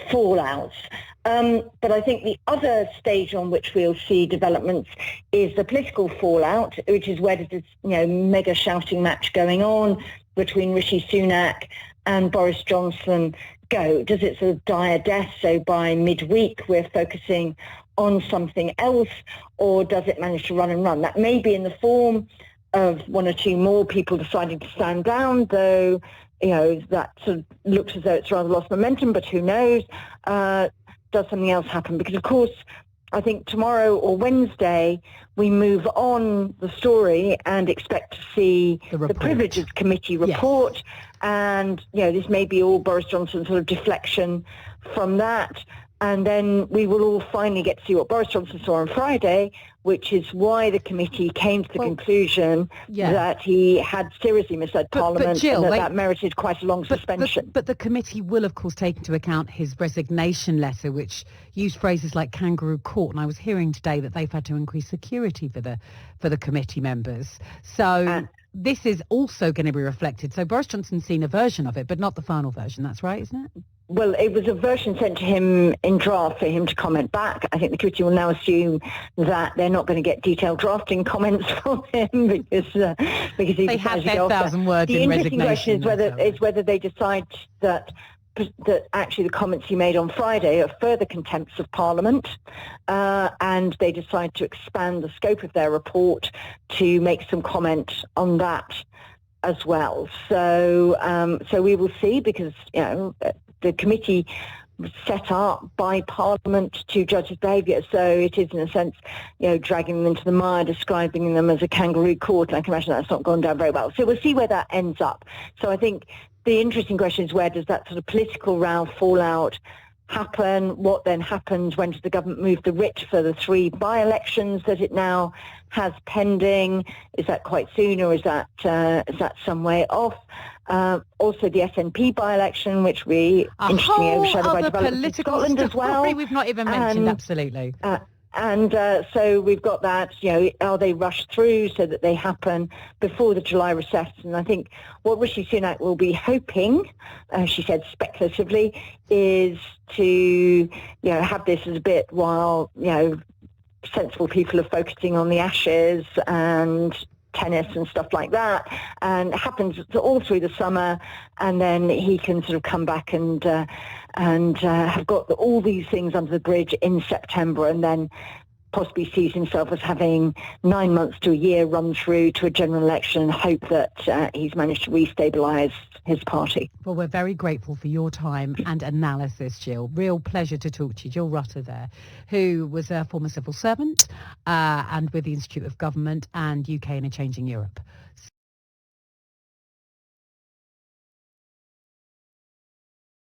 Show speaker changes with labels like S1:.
S1: fallouts. But I think the other stage on which we'll see developments is the political fallout, which is where there's this mega shouting match going on between Rishi Sunak and Boris Johnson go. Does it sort of die a death, so by midweek we're focusing on something else, or does it manage to run and run? That may be in the form of one or two more people deciding to stand down, though that sort of looks as though it's rather lost momentum, but who knows? Does something else happen? Because, of course, I think tomorrow or Wednesday we move on the story and expect to see the Privileges Committee report. Yes. And, this may be all Boris Johnson's sort of deflection from that. And then we will all finally get to see what Boris Johnson saw on Friday, which is why the committee came to the conclusion that he had seriously misled Parliament, Jill, and that merited quite a long suspension.
S2: But the committee will, of course, take into account his resignation letter, which used phrases like kangaroo court. And I was hearing today that they've had to increase security for the committee members. So this is also going to be reflected. So Boris Johnson's seen a version of it, but not the final version. That's right, isn't it?
S1: Well, it was a version sent to him in draft for him to comment back. I think the committee will now assume that they're not going to get detailed drafting comments from him because he
S2: they have their 1,000 words in resignation.
S1: The interesting question is whether they decide that actually the comments he made on Friday are further contempts of Parliament, and they decide to expand the scope of their report to make some comment on that as well. So we will see, because the committee was set up by Parliament to judge his behaviour, so it is in a sense dragging them into the mire, describing them as a kangaroo court, and I can imagine that's not gone down very well. So we'll see where that ends up. So I think the interesting question is, where does that sort of political row fallout happen? What then happens? When does the government move the writ for the 3 by-elections that it now has pending? Is that quite soon, or is that some way off? Also the SNP by-election, which we interestingly overshadowed by developments in Scotland as well.
S2: We've not even mentioned, absolutely.
S1: So we've got that, are they rushed through so that they happen before the July recess? And I think what Rishi Sunak will be hoping, she said speculatively, is to, have this as a bit while, sensible people are focusing on the Ashes and tennis and stuff like that, and it happens all through the summer, and then he can sort of come back and have got all these things under the bridge in September, and then possibly sees himself as having 9 months to a year run through to a general election, and hope that he's managed to restabilise his party.
S2: Well, we're very grateful for your time and analysis, Jill. Real pleasure to talk to you. Jill Rutter there, who was a former civil servant and with the Institute of Government and UK in a Changing Europe.